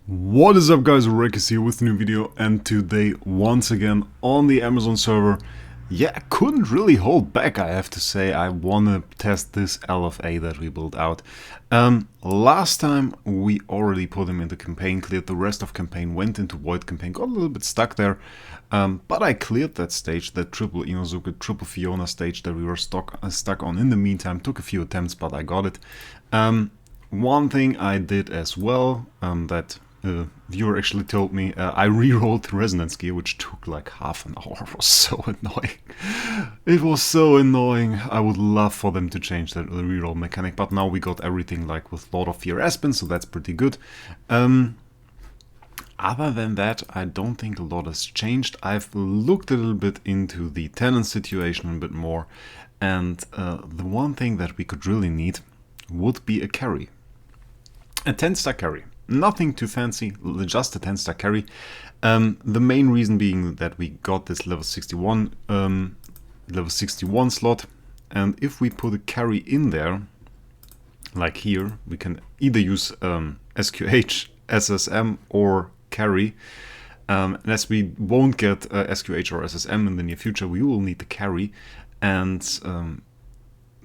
What is up, guys? Wraec is here with a new video, and today once again on the Amazon server. Yeah, I couldn't really hold back, I have to say. I wanna test this LFA that we built out. Last time we already put him into campaign, cleared the rest of campaign, went into void campaign, got a little bit stuck there. But I cleared that stage, that triple Inosuke, triple Fiona stage that we were stuck on in the meantime. Took a few attempts, but I got it. One thing I did as well, that viewer actually told me, I re-rolled Resonance Gear, which took like half an hour. It was so annoying. It was so annoying. I would love for them to change that re-roll mechanic, but now we got everything like with Lord of Fear Aspen, so that's pretty good. Other than that, I don't think a lot has changed. I've looked a little bit into the tenant situation a bit more, and the one thing that we could really need would be a carry. A 10-star carry. Nothing too fancy, just a 10-star carry. The main reason being that we got this level 61 slot, and if we put a carry in there, like here, we can either use SQH, SSM, or carry. As we won't get SQH or SSM in the near future, we will need the carry, and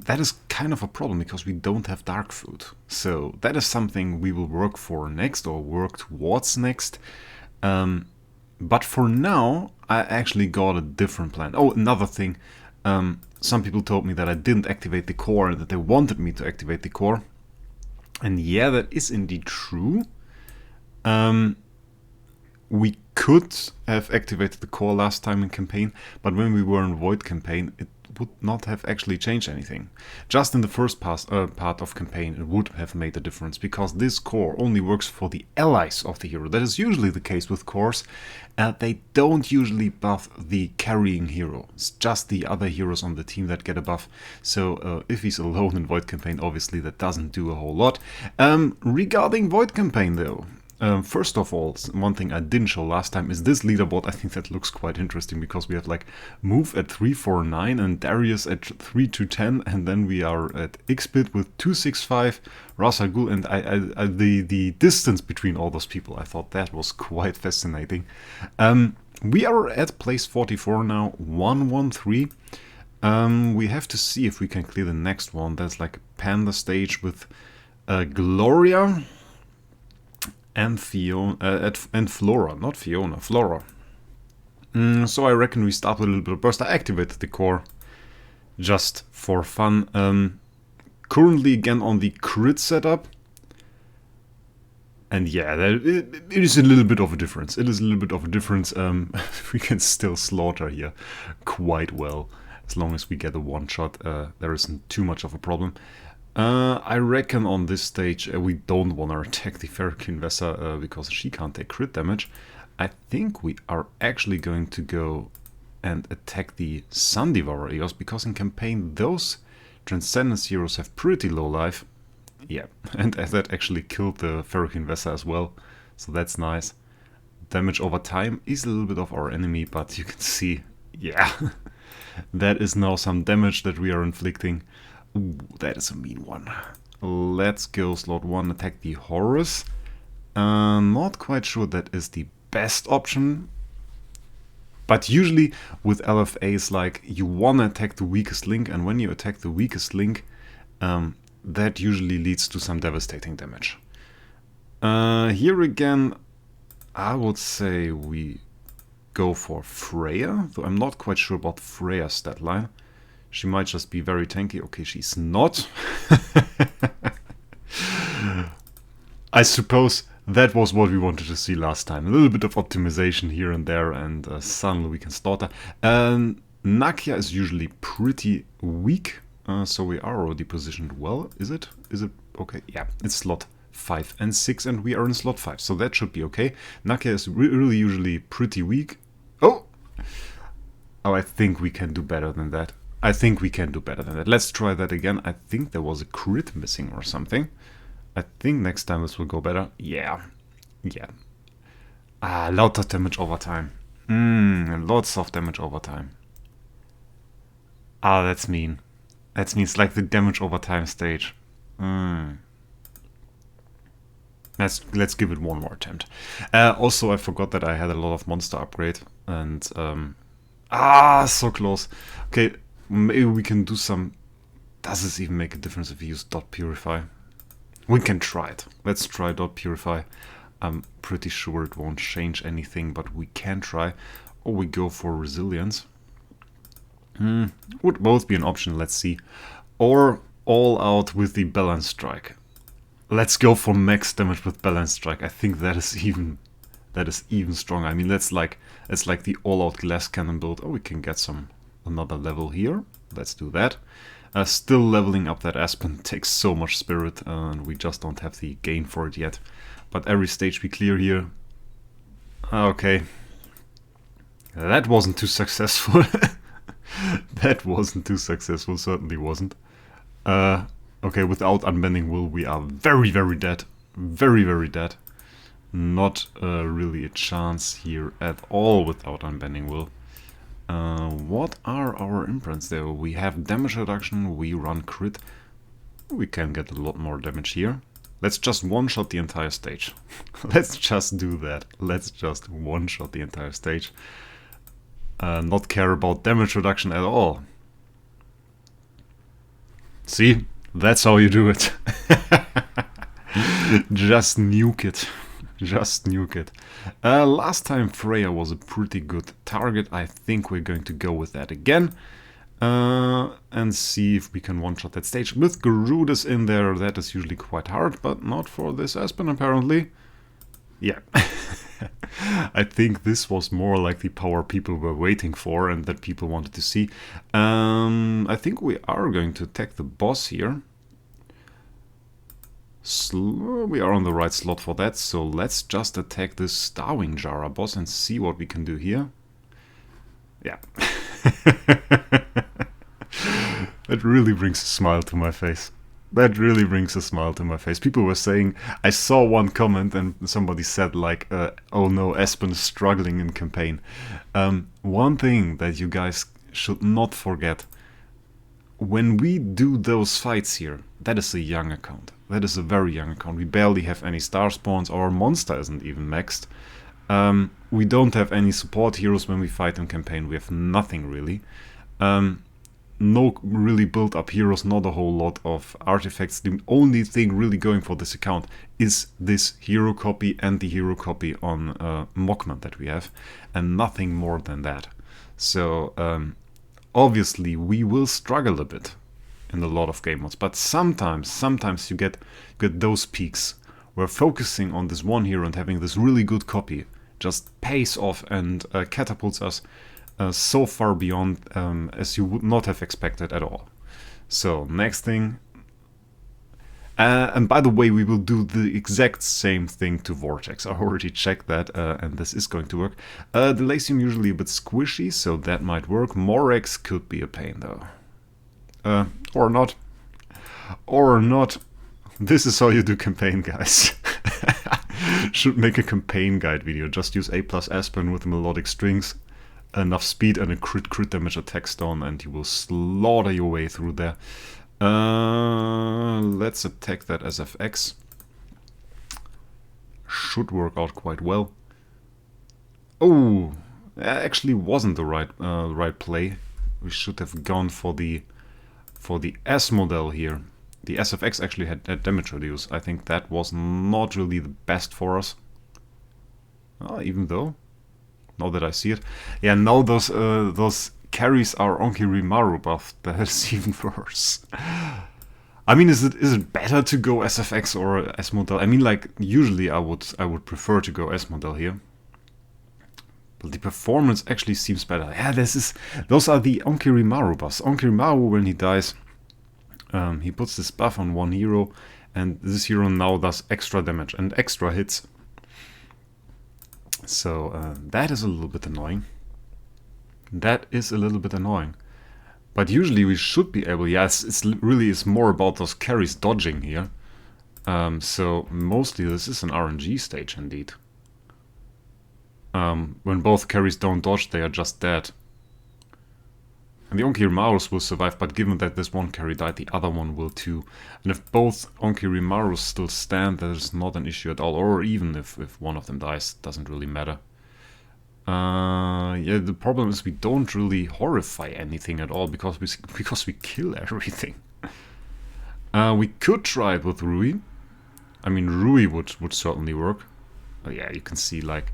that is kind of a problem because we don't have dark food. So that is something we will work for next, or work towards next. But for now, I actually got a different plan. Oh, another thing. Some people told me that I didn't activate the core and that they wanted me to activate the core. And yeah, that is indeed true. We could have activated the core last time in campaign, but when we were in void campaign, it would not have actually changed anything. Just in the first part of campaign, it would have made a difference, because this core only works for the allies of the hero. That is usually the case with cores. They don't usually buff the carrying hero. It's just the other heroes on the team that get a buff. So if he's alone in void campaign, obviously that doesn't do a whole lot. Regarding void campaign though, first of all, one thing I didn't show last time is this leaderboard. I think that looks quite interesting, because we have like Move at 349 and Darius at 3210, and then we are at Xbit with 265, Ras Al Ghul, and the distance between all those people, I thought that was quite fascinating. We are at place 44 now, 113. We have to see if we can clear the next one. There's like a Panda stage with Gloria and Fiona, and Flora, not Fiona, Flora. So I reckon we start with a little bit of burst. I activated the core just for fun. Currently again on the crit setup. And yeah, it is a little bit of a difference. It is a little bit of a difference. We can still slaughter here quite well. As long as we get a one shot, there isn't too much of a problem. I reckon on this stage we don't want to attack the Ferrokin Vessa because she can't take crit damage. I think we are actually going to go and attack the Sun Devourer Eos, because in campaign those Transcendence heroes have pretty low life. Yeah, and that actually killed the Ferrokin Vessa as well, so that's nice. Damage over time is a little bit of our enemy, but you can see, yeah, that is now some damage that we are inflicting. Ooh, that is a mean one. Let's go slot 1, attack the Horus. Not quite sure that is the best option. But usually with LFAs, like, you want to attack the weakest link, and when you attack the weakest link, that usually leads to some devastating damage. Here again, I would say we go for Freya, though I'm not quite sure about Freya's stat line. She might just be very tanky. Okay, she's not. I suppose that was what we wanted to see last time. A little bit of optimization here and there, and suddenly we can slaughter. Nakia is usually pretty weak, so we are already positioned well. Is it? Is it okay? Yeah, it's slot 5 and 6, and we are in slot 5, so that should be okay. Nakia is really usually pretty weak. Oh! Oh, I think we can do better than that. I think we can do better than that. Let's try that again. I think there was a crit missing or something. I think next time this will go better. Yeah. Yeah. Lots of damage over time. Lots of damage over time. That's mean. That means like the damage over time stage. Let's give it one more attempt. Also, I forgot that I had a lot of monster upgrade, and so close. Okay, maybe we can do some. Does this even make a difference if we use dot purify? We can try it. Let's try dot purify. I'm pretty sure it won't change anything, but we can try. Or we go for resilience. Would both be an option. Let's see. Or all out with the balance strike. Let's go for max damage with balance strike. I think that is even stronger. I mean, that's like the all-out glass cannon build. Oh, we can get another level here. Let's do that. Still leveling up that Aspen takes so much spirit, and we just don't have the gain for it yet. But every stage we clear here. Okay, that wasn't too successful. That wasn't too successful. Certainly wasn't. Okay, without Unbending Will, we are very, very dead. Very, very dead. Not really a chance here at all without Unbending Will. What are our imprints there? We have damage reduction, we run crit. We can get a lot more damage here. Let's just one-shot the entire stage. Let's just do that. Let's just one-shot the entire stage. Not care about damage reduction at all. See? That's how you do it. Just nuke it. Just nuke it. Last time Freya was a pretty good target. I think we're going to go with that again. And see if we can one-shot that stage. With Garudis in there, that is usually quite hard, but not for this Aspen apparently. Yeah. I think this was more like the power people were waiting for and that people wanted to see. I think we are going to attack the boss here. We are on the right slot for that, so let's just attack this Starwing Jara boss and see what we can do here. Yeah. That really brings a smile to my face. That really brings a smile to my face. People were saying, I saw one comment and somebody said like, oh no, Aspen is struggling in campaign. One thing that you guys should not forget, when we do those fights here, that is a young account. That is a very young account. We barely have any star spawns. Our monster isn't even maxed. We don't have any support heroes when we fight in campaign. We have nothing really. No really built up heroes, not a whole lot of artifacts. The only thing really going for this account is this hero copy and the hero copy on Mockman that we have, and nothing more than that. So obviously we will struggle a bit in a lot of game modes, but sometimes you get those peaks where focusing on this one hero and having this really good copy just pays off and catapults us so far beyond as you would not have expected at all. So next thing, and by the way, we will do the exact same thing to Vortex. I already checked that, and this is going to work. The Lasium usually a bit squishy, so that might work. Wraec could be a pain though. Or not. Or not. This is how you do campaign, guys. Should make a campaign guide video. Just use A+ Aspen with melodic strings, enough speed and a crit damage attack stone, and you will slaughter your way through there. Let's attack that SFX. Should work out quite well. Oh, actually wasn't the right play. We should have gone for the S model here. The SFX actually had damage reduce. I think that was not really the best for us. Even though, now that I see it, yeah, now those carries are Onkirimaru buff. That is even worse. I mean, is it better to go SFX or S model? I mean, like usually I would prefer to go S model here. But the performance actually seems better. Yeah, those are the Onkirimaru buffs. Onkirimaru, when he dies, he puts this buff on one hero, and this hero now does extra damage and extra hits. So that is a little bit annoying. That is a little bit annoying. But usually we should be able, yes, it's really is more about those carries dodging here. So mostly this is an RNG stage indeed. When both carries don't dodge, they are just dead. And the Onkirimarus will survive, but given that this one carry died, the other one will too. And if both Onkirimarus still stand, that is not an issue at all. Or even if one of them dies, doesn't really matter. Yeah, the problem is we don't really horrify anything at all because we kill everything. We could try it with Rui. I mean, Rui would certainly work. But yeah, you can see, like...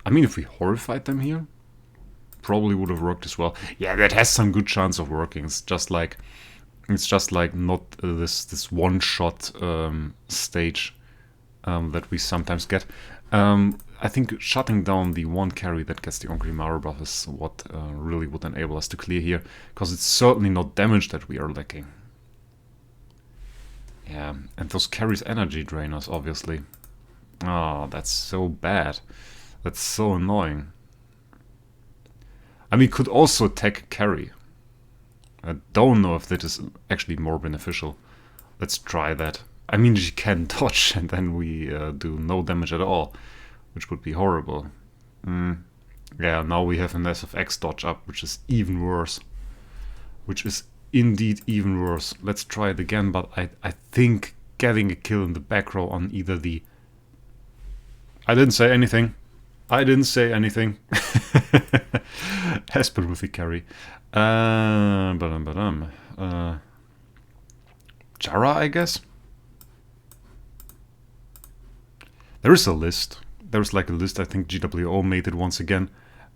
I mean, if we horrified them here, probably would have worked as well. Yeah, that has some good chance of working. It's just like not this one-shot stage that we sometimes get. I think shutting down the one carry that gets the Onkirimaru buff is what really would enable us to clear here, because it's certainly not damage that we are lacking. Yeah, and those carries energy drain us, obviously. Oh, that's so bad. That's so annoying. I mean, could also attack carry. I don't know if that is actually more beneficial. Let's try that. I mean, she can dodge and then we do no damage at all, which would be horrible. Yeah, now we have an SFX dodge up, which is even worse. Which is indeed even worse. Let's try it again, but I think getting a kill in the back row on either the... I didn't say anything. I didn't say anything. Hesper with the carry. Jara, I guess? There is a list. There's like a list, I think GWO made it once again,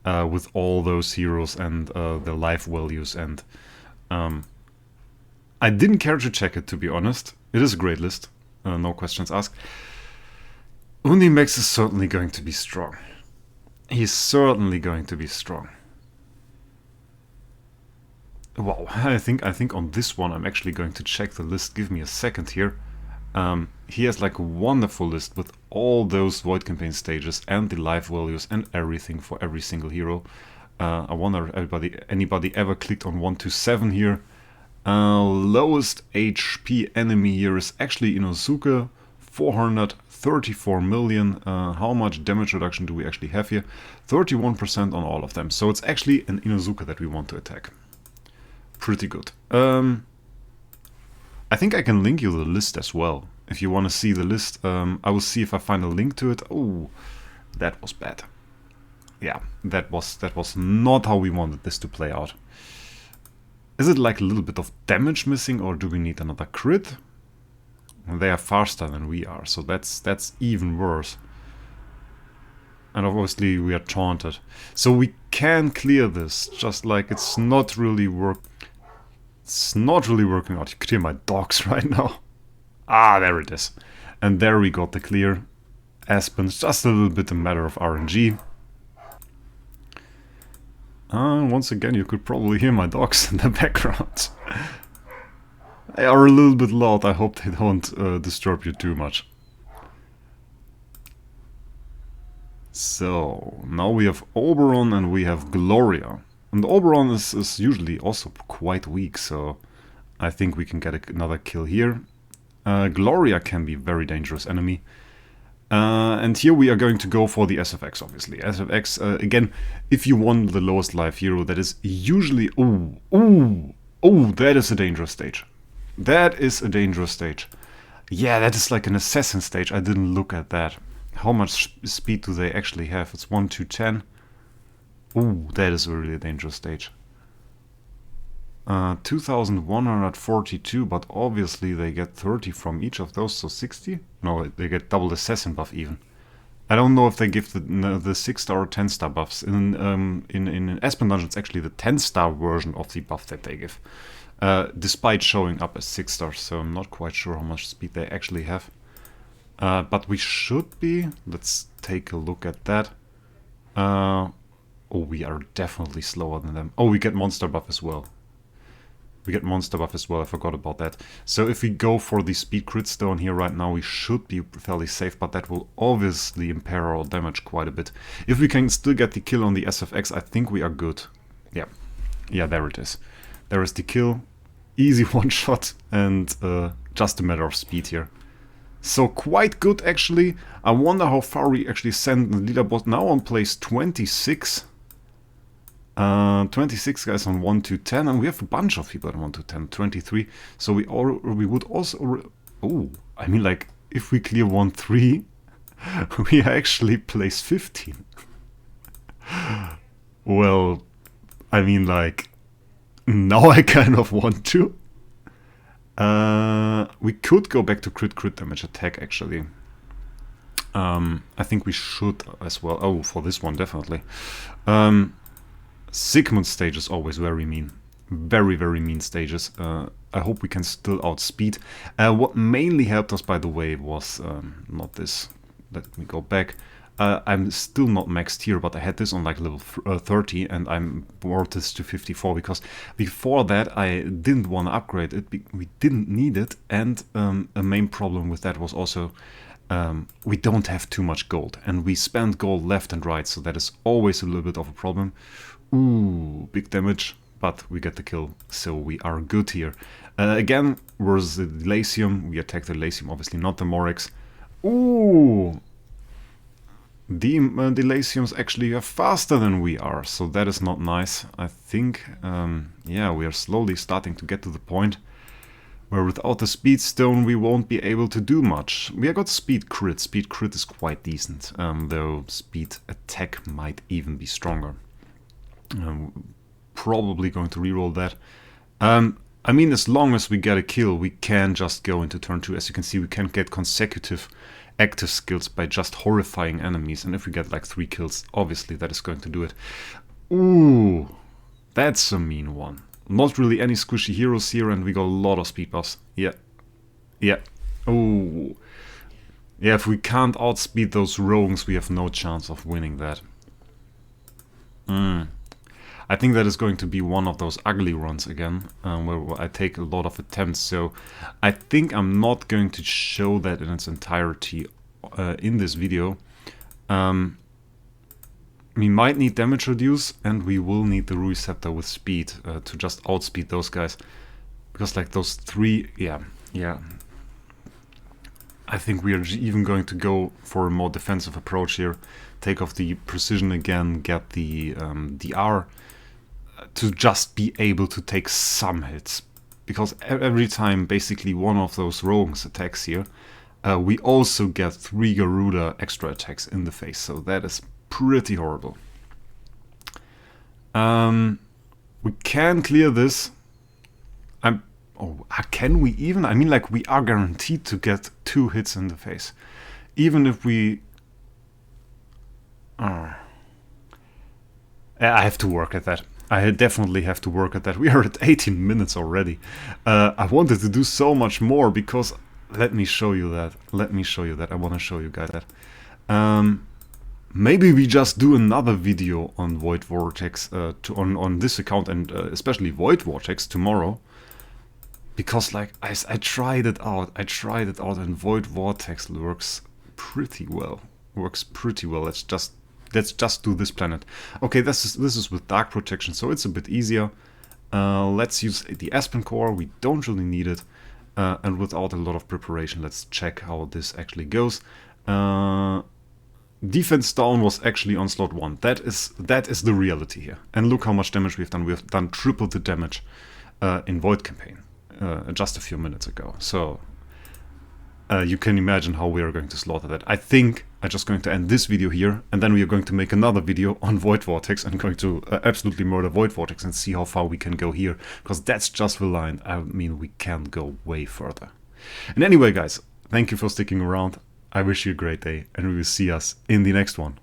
with all those heroes and their life values, and I didn't care to check it, to be honest. It is a great list, no questions asked. Unimax is certainly going to be strong. He's certainly going to be strong. Wow, I think on this one I'm actually going to check the list. Give me a second here. He has like a wonderful list with all those Void Campaign stages and the life values and everything for every single hero. I wonder if anybody ever clicked on 127 here. Lowest HP enemy here is actually Inosuke, 434 million. How much damage reduction do we actually have here? 31% on all of them. So it's actually an Inosuke that we want to attack. Pretty good. I think I can link you the list as well. If you want to see the list, I will see if I find a link to it. Oh, that was bad. Yeah, that was not how we wanted this to play out. Is it like a little bit of damage missing, or do we need another crit? They are faster than we are, so that's even worse. And obviously we are taunted. So we can clear this, just like it's not really working out. You could hear my dogs right now. Ah, there it is. And there we got the clear. Aspen's just a little bit a matter of RNG. Once again, you could probably hear my dogs in the background. They are a little bit loud. I hope they don't disturb you too much. So, now we have Oberon and we have Gloria. And Oberon is usually also quite weak, so I think we can get another kill here. Gloria can be a very dangerous enemy. And here we are going to go for the SFX, obviously. SFX, again, if you want the lowest life hero, that is usually... Oh, that is a dangerous stage. That is a dangerous stage. Yeah, that is like an assassin stage. I didn't look at that. How much speed do they actually have? It's 1 to 10. Ooh, that is a really dangerous stage. 2142, but obviously they get 30 from each of those, so 60? No, they get double assassin buff even. I don't know if they give the 6-star or 10-star buffs. In Aspen Dungeon, it's actually the 10-star version of the buff that they give. Despite showing up as 6 stars, so I'm not quite sure how much speed they actually have. But we should be. Let's take a look at that. Oh, we are definitely slower than them. Oh, we get monster buff as well. I forgot about that. So if we go for the speed crit stone here right now, we should be fairly safe, but that will obviously impair our damage quite a bit. If we can still get the kill on the SFX, I think we are good. Yeah, there it is. There is the kill. Easy one shot, and just a matter of speed here. So quite good actually. I wonder how far we actually send the leaderboard now on place 26. 26 guys on 1 to 10, and we have a bunch of people on 1 to 10, 23. So we would also, oh, I mean, like, if we clear 1-3, we actually place 15. Well, I mean, like, now I kind of want to. We could go back to crit damage attack, actually. I think we should as well. Oh, for this one, definitely. Sigmund stage is always very mean. Very, very mean stages. I hope we can still outspeed. What mainly helped us, by the way, was not this. Let me go back. I'm still not maxed here, but I had this on like level 30, and I brought this to 54 because before that I didn't want to upgrade it. We didn't need it, and a main problem with that was also we don't have too much gold, and we spend gold left and right, so that is always a little bit of a problem. Ooh, big damage, but we get the kill, so we are good here. Again, where's the Elysium? We attack the Elysium, obviously not the Wraec. Ooh! The Elysiums actually are faster than we are, so that is not nice. I think, yeah, we are slowly starting to get to the point where without the speed stone we won't be able to do much. We got speed crit. Speed crit is quite decent, though speed attack might even be stronger. Probably going to reroll that. I mean, as long as we get a kill, we can just go into turn 2. As you can see, we can get consecutive active skills by just horrifying enemies, and if we get like 3 kills, obviously that is going to do it. Ooh, that's a mean one. Not really any squishy heroes here, and we got a lot of speed buffs. Yeah. Yeah. Ooh. Yeah, if we can't outspeed those rogues, we have no chance of winning that. I think that is going to be one of those ugly runs again, where I take a lot of attempts, so I think I'm not going to show that in its entirety in this video. We might need damage reduce, and we will need the Receptor with speed to just outspeed those guys. Because like those 3, yeah. I think we are even going to go for a more defensive approach here. Take off the precision again, get the DR to just be able to take some hits. Because every time basically one of those rogues attacks here, we also get 3 Garuda extra attacks in the face, so that is pretty horrible. We can clear this. Can we even? I mean, like, we are guaranteed to get 2 hits in the face. Even if we... I have to work at that. I definitely have to work at that. We are at 18 minutes already. I wanted to do so much more because... Let me show you that. I want to show you guys that. Maybe we just do another video on Void Vortex on this account, and especially Void Vortex tomorrow. Because like I tried it out. And Void Vortex works pretty well. Let's just do this planet. Okay, this is with Dark Protection, so it's a bit easier. Let's use the Aspen Core. We don't really need it. And without a lot of preparation, let's check how this actually goes. Defense down was actually on slot 1. That is the reality here. And look how much damage we've done. We've done triple the damage in Void Campaign just a few minutes ago. So you can imagine how we are going to slaughter that. I think I'm just going to end this video here, and then we are going to make another video on Void Vortex and going to absolutely murder Void Vortex and see how far we can go here, because that's just the line. I mean, we can go way further. And anyway, guys, thank you for sticking around. I wish you a great day, and we will see us in the next one.